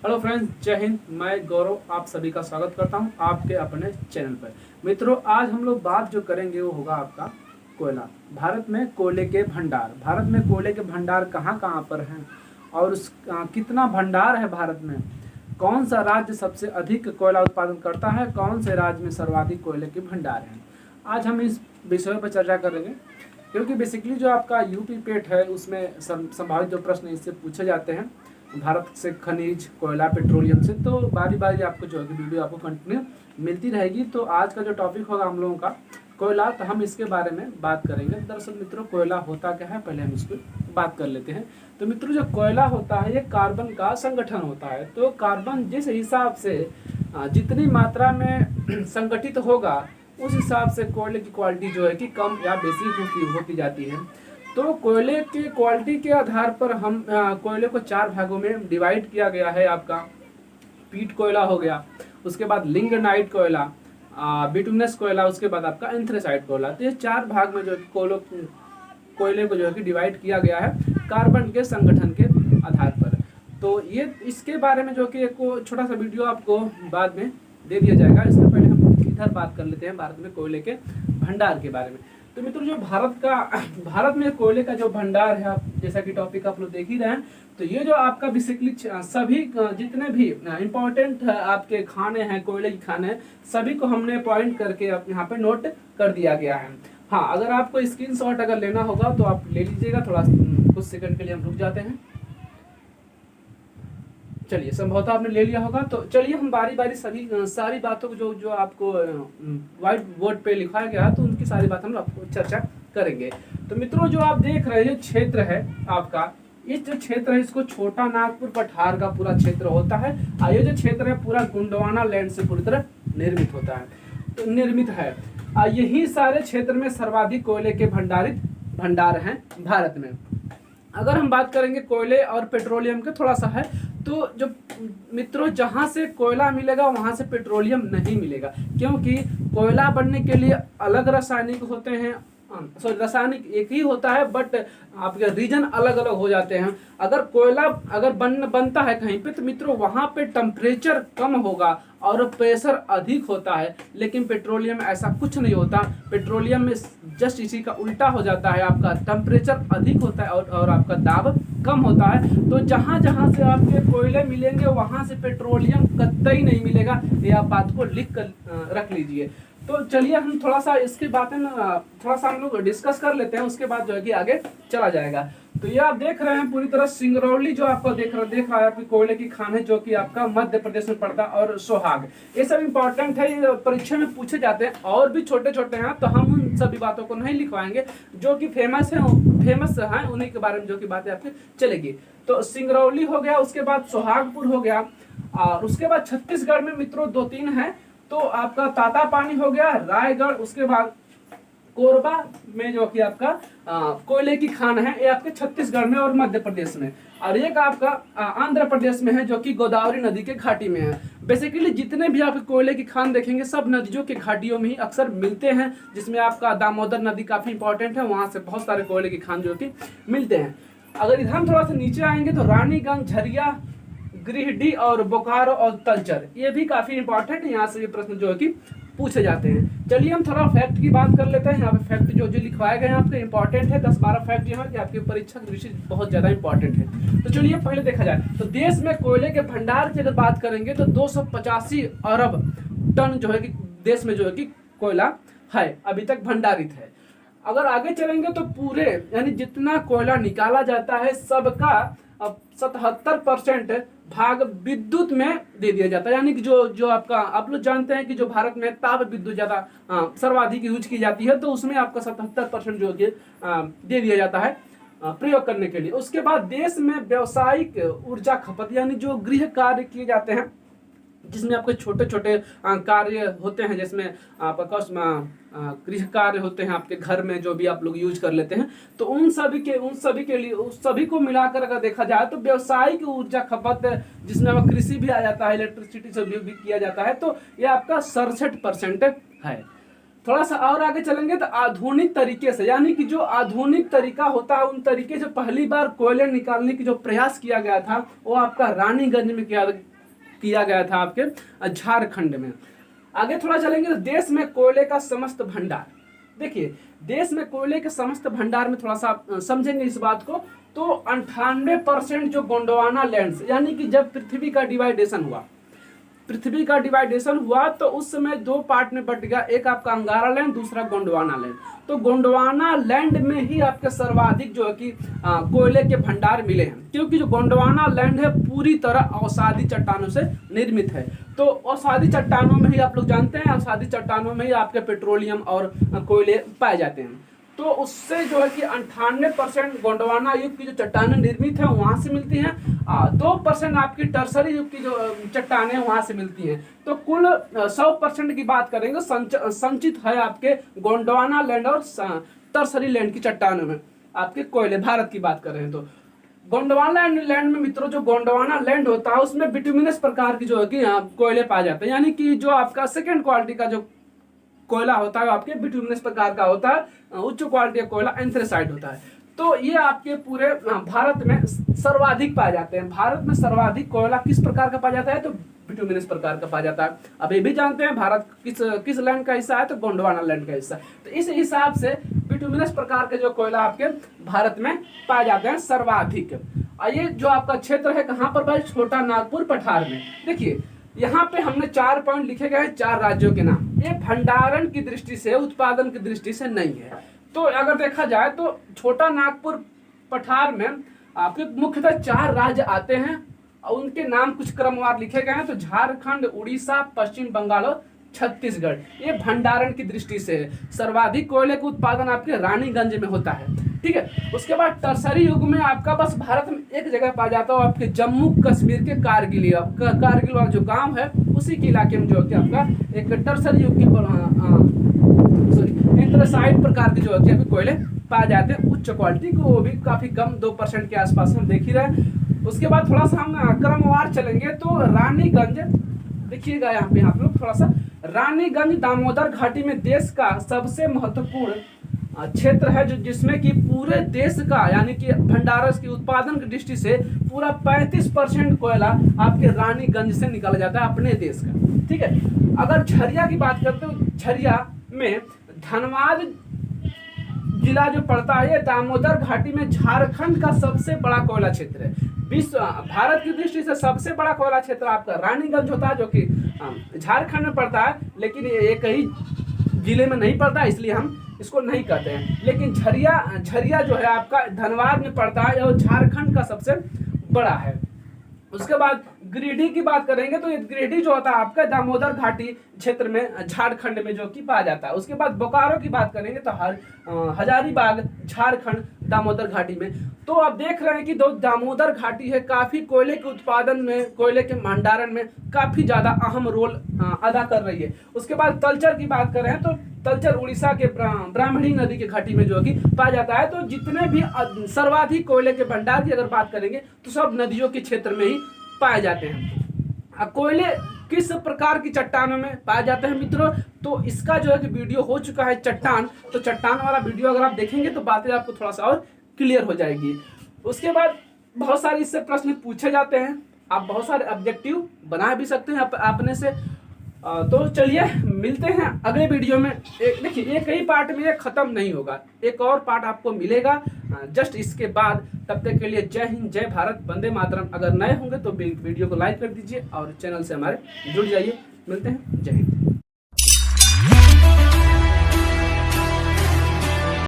Hello friends, जय हिंद। मैं गौरव आप सभी का स्वागत करता हूं आपके अपने चैनल पर। मित्रों, आज हम लोग बात जो करेंगे वो होगा आपका कोयला। भारत में कोयले के भंडार, भारत में कोयले के भंडार कहां कहां पर हैं और कितना भंडार है भारत में। कौन सा राज्य सबसे अधिक कोयला उत्पादन करता है, कौन से राज्य में सर्वाधिक कोयले के भंडार हैं। आज हम इस विषय पर चर्चा करेंगे, क्योंकि बेसिकली जो आपका यूपी पेट है उसमें संभावित जो प्रश्न इससे पूछे जाते हैं भारत से खनिज, कोयला, पेट्रोलियम से, तो बारी बारी आपको जो है वीडियो आपको कंटिन्यू मिलती रहेगी। तो आज का जो टॉपिक होगा हम लोगों का कोयला, तो हम इसके बारे में बात करेंगे। दरअसल मित्रों, कोयला होता क्या है, पहले हम इसको बात कर लेते हैं। तो मित्रों, जो कोयला होता है ये कार्बन का संगठन होता है। तो कार्बन जिस हिसाब से जितनी मात्रा में संगठित होगा उस हिसाब से कोयले की क्वालिटी जो है कि कम या बेसी होती जाती है। तो कोयले की क्वालिटी के आधार पर हम कोयले को 4 भागों में डिवाइड किया गया है। आपका पीट कोयला हो गया, उसके बाद लिग्नाइट कोयला, बिटुमिनस कोयला, उसके बाद आपका एंथ्रेसाइट कोयला। तो ये 4 भाग में जो कोयले को जो है कि डिवाइड किया गया है कार्बन के संगठन के आधार पर। तो ये इसके बारे में जो कि एक छोटा सा वीडियो आपको बाद में दे दिया जाएगा। इसके पहले हम इधर बात कर लेते हैं भारत में कोयले के भंडार के बारे में। तो मित्रों, जो भारत में कोयले का जो भंडार है, आप जैसा कि टॉपिक आप लोग देख ही रहे हैं, तो ये जो आपका बेसिकली सभी जितने भी इम्पोर्टेंट आपके खाने हैं, कोयले के खाने, सभी को हमने पॉइंट करके आप यहाँ पे नोट कर दिया गया है। हाँ, अगर आपको स्क्रीनशॉट अगर लेना होगा तो आप ले लीजिएगा। थोड़ा कुछ सेकंड के लिए हम रुक जाते हैं। चलिए, संभवतः आपने ले लिया होगा। तो चलिए हम बारी बारी सारी बातों को जो आपको व्हाइट बोर्ड पे लिखाया गया है, तो उनकी सारी बात हम आपको चर्चा करेंगे। तो मित्रों, जो आप देख रहे हैं क्षेत्र है आपका, इस जो क्षेत्र है इसको छोटा नागपुर पठार का पूरा क्षेत्र होता है। ये जो क्षेत्र है पूरा गोंडवाना लैंड से पूरी तरह निर्मित होता है, तो निर्मित है। यही सारे क्षेत्र में सर्वाधिक कोयले के भंडार हैं भारत में। अगर हम बात करेंगे कोयले और पेट्रोलियम के, थोड़ा सा है, तो जो मित्रों जहां से कोयला मिलेगा वहां से पेट्रोलियम नहीं मिलेगा, क्योंकि कोयला बनने के लिए अलग रासायनिक होते हैं। रासायनिक एक ही होता है, बट आपके रीजन अलग अलग हो जाते हैं। अगर कोयला बनता है कहीं पे, तो मित्रों वहां पे टेम्परेचर कम होगा और प्रेशर अधिक होता है। लेकिन पेट्रोलियम में ऐसा कुछ नहीं होता। पेट्रोलियम में जस्ट इसी का उल्टा हो जाता है, आपका टेम्परेचर अधिक होता है और आपका दाब कम होता है। तो जहां जहां से आपके कोयले मिलेंगे वहां से पेट्रोलियम कतई नहीं मिलेगा। ये आप बात को लिख कर रख लीजिए। तो चलिए हम थोड़ा सा इसके बातें थोड़ा सा हम लोग डिस्कस कर लेते हैं, उसके बाद जो है कि आगे चला जाएगा। तो ये आप देख रहे हैं पूरी तरह सिंगरौली जो आपको देख रहा है आपकी कोयले की खान है, जो कि आपका मध्य प्रदेश में पड़ता है, और सोहाग। ये सब इंपॉर्टेंट है, ये परीक्षा में पूछे जाते हैं। और भी छोटे छोटे हैं, तो हम उन सभी बातों को नहीं लिखवाएंगे। जो कि फेमस है उन्हीं के बारे में जो की बातें आपकी चलेगी। तो सिंगरौली हो गया, उसके बाद सोहागपुर हो गया, और उसके बाद छत्तीसगढ़ में मित्रों 2-3 है। तो आपका तातापानी हो गया, रायगढ़, उसके बाद कोरबा में जो कि आपका कोयले की खान है, ये आपके छत्तीसगढ़ में और मध्य प्रदेश में। और एक आपका आंध्र प्रदेश में है, जो कि गोदावरी नदी के घाटी में है। बेसिकली जितने भी आप कोयले की खान देखेंगे सब नदियों के घाटियों में ही अक्सर मिलते हैं, जिसमें आपका दामोदर नदी काफी इंपॉर्टेंट है, वहां से बहुत सारे कोयले की खान जो कि मिलते हैं। अगर इधर हम थोड़ा सा नीचे आएंगे तो रानीगंज, झरिया, गिरिडीह और बोकारो और तलचर, ये भी काफी इंपॉर्टेंट है। यहाँ से ये प्रश्न जो है कि पूछे जाते हैं। चलिए हम थोड़ा फैक्ट की बात कर लेते हैं। यहाँ पे फैक्ट जो लिखवाए गए हैं आपके इंपॉर्टेंट है। 10-12 फैक्ट यहाँ की आपकी परीक्षा की दृष्टि बहुत ज्यादा इंपॉर्टेंट है। तो चलिए पहले देखा जाए तो देश में कोयले के भंडार की अगर बात करेंगे तो 285 अरब टन जो है कि देश में जो है कि कोयला है, अभी तक भंडारित है। अगर आगे चलेंगे तो पूरे यानी जितना कोयला निकाला जाता है सबका 77% भाग विद्युत में दे दिया जाता है। यानी कि जो आपका आप लोग जानते हैं कि जो भारत में ताप विद्युत ज्यादा सर्वाधिक यूज की जाती है, तो उसमें आपका 77% जो दे दिया जाता है प्रयोग करने के लिए। उसके बाद देश में व्यावसायिक ऊर्जा खपत यानी जो गृह कार्य किए जाते हैं, जिसमें आपके छोटे छोटे कार्य होते हैं, जिसमें आपका गृह कार्य होते हैं आपके घर में जो भी आप लोग यूज कर लेते हैं, तो उन सभी के लिए उस सभी को मिलाकर अगर देखा जाए तो व्यावसायिक ऊर्जा खपत, जिसमें आपका कृषि भी आ जाता है, इलेक्ट्रिसिटी से भी किया जाता है, तो ये आपका 67% है। थोड़ा सा और आगे चलेंगे तो आधुनिक तरीके से, यानी कि जो आधुनिक तरीका होता है उन तरीके से पहली बार कोयले निकालने की जो प्रयास किया गया था वो आपका रानीगंज में किया गया था आपके झारखंड में। आगे थोड़ा चलेंगे तो देश में कोयले का समस्त भंडार। देखिए देश में कोयले के समस्त भंडार में थोड़ा सा समझेंगे इस बात को, तो 98% जो गोंडवाना लैंड, यानी कि जब पृथ्वी का डिवाइडेशन हुआ तो उस समय दो पार्ट में बट गया, एक आपका अंगारा लैंड, दूसरा गोंडवाना लैंड। तो गोंडवाना लैंड में ही आपके सर्वाधिक जो है कि कोयले के भंडार मिले हैं, क्योंकि जो गोंडवाना लैंड है पूरी तरह अवसादी चट्टानों से निर्मित है। तो अवसादी चट्टानों में ही आप लोग जानते हैं, अवसादी चट्टानों में ही आपके पेट्रोलियम और कोयले पाए जाते हैं। तो उससे जो है कि 98% गोंडवाना युग की जो चट्टानें निर्मित है वहां से मिलती हैं, 2% आपकी टर्सरी युग की जो चट्टानें वहां से मिलती हैं। तो कुल 100% की बात करेंगे संचित है आपके गोंडवाना लैंड और टर्सरी लैंड की चट्टानों में आपके कोयले। भारत की बात कर रहे हैं तो गोंडवाना लैंड में मित्रों, जो गोंडवाना लैंड होता है उसमें बिटुमिनस प्रकार की जो है कि कोयले पाए जाते हैं, यानी कि जो आपका सेकेंड क्वालिटी का जो कोयला होता है आपके बिटुमिनस प्रकार का होता है, उच्च क्वालिटी का कोयला एंथ्रेसाइट होता है। तो ये आपके पूरे भारत में सर्वाधिक पाए जाते हैं। भारत में सर्वाधिक कोयला किस प्रकार का पाया जाता है, तो बिटुमिनस प्रकार का पाया जाता है। अब ये भी जानते हैं भारत किस लैंड का हिस्सा है, तो गोंडवाना लैंड का हिस्सा। तो इस हिसाब से बिटुमिनस प्रकार के जो कोयला आपके भारत में पाए जाते हैं सर्वाधिक। ये जो आपका क्षेत्र है कहाँ पर भाई, छोटा नागपुर पठार में। देखिए यहाँ पे हमने 4 पॉइंट लिखे गए हैं, 4 राज्यों के नाम। ये भंडारण की दृष्टि से, उत्पादन की दृष्टि से नहीं है। तो अगर देखा जाए तो छोटा नागपुर पठार में आपके मुख्यतः 4 राज्य आते हैं और उनके नाम कुछ क्रमवार लिखे गए हैं। तो झारखंड, उड़ीसा, पश्चिम बंगाल और छत्तीसगढ़। ये भंडारण की दृष्टि से सर्वाधिक कोयले का उत्पादन आपके रानीगंज में होता है, ठीक है। उसके बाद टर्सरी युग में आपका बस भारत में एक जगह पाया जाता है, आपके जम्मू कश्मीर के कारगिल वाला जो गांव है उसी के इलाके में जो है आपका एक टर्सरी युग की एंथ्रेसाइट प्रकार के जो है कि कोयले पाए जाते हैं, उच्च क्वालिटी को, वो भी काफी कम 2% के आसपास हम देख ही रहे। उसके बाद थोड़ा सा हम क्रमवार चलेंगे तो रानीगंज देखिएगा, यहाँ पे आप लोग थोड़ा सा रानीगंज दामोदर घाटी में देश का सबसे महत्वपूर्ण क्षेत्र है, जो जिसमें कि पूरे देश का यानी कि भंडारण की उत्पादन की दृष्टि से पूरा 35% कोयला आपके रानीगंज से निकाला जाता है अपने देश का, ठीक है। अगर झरिया की बात करते हो, झरिया में धनबाद जिला जो पड़ता है, ये दामोदर घाटी में झारखंड का सबसे बड़ा कोयला क्षेत्र है। भारत की दृष्टि से सबसे बड़ा कोयला क्षेत्र आपका रानीगंज होता है, जो कि झारखंड में पड़ता है, लेकिन ये कई जिले में नहीं पड़ता, इसलिए हम इसको नहीं कहते हैं। लेकिन झरिया जो है आपका धनबाद में पड़ता है और झारखंड का सबसे बड़ा है। उसके बाद गिरिडीह की बात करेंगे तो ये गिरिडीह जो होता है आपका दामोदर घाटी क्षेत्र में झारखंड में जो कि पाया जाता है। उसके बाद बोकारो की बात करेंगे तो हजारीबाग झारखंड दामोदर घाटी में। तो आप देख रहे हैं कि दामोदर घाटी है काफी कोयले के उत्पादन में, कोयले के भंडारण में काफी ज्यादा अहम रोल अदा कर रही है। उसके बाद तलचर की बात कर रहे हैं तो तलचर उड़ीसा के ब्राह्मणी नदी के घाटी में जो कि पाया जाता है। तो जितने भी सर्वाधिक कोयले के भंडार की अगर बात करेंगे तो सब नदियों के क्षेत्र में ही पाए जाते हैं। कोयले किस प्रकार की चट्टानों में पाए जाते हैं मित्रों, तो इसका जो है कि वीडियो हो चुका है चट्टान, तो चट्टान वाला वीडियो अगर आप देखेंगे तो बातें आपको थोड़ा सा और क्लियर हो जाएगी। उसके बाद बहुत सारे इससे प्रश्न पूछे जाते हैं, आप बहुत सारे ऑब्जेक्टिव बना भी सकते हैं अपने से। तो चलिए मिलते हैं अगले वीडियो में। देखिए एक ही पार्ट में ये खत्म नहीं होगा, एक और पार्ट आपको मिलेगा जस्ट इसके बाद। तब तक के लिए जय हिंद, जय भारत, वंदे मातरम। अगर नए होंगे तो वीडियो को लाइक कर दीजिए और चैनल से हमारे जुड़ जाइए। मिलते हैं, जय हिंद।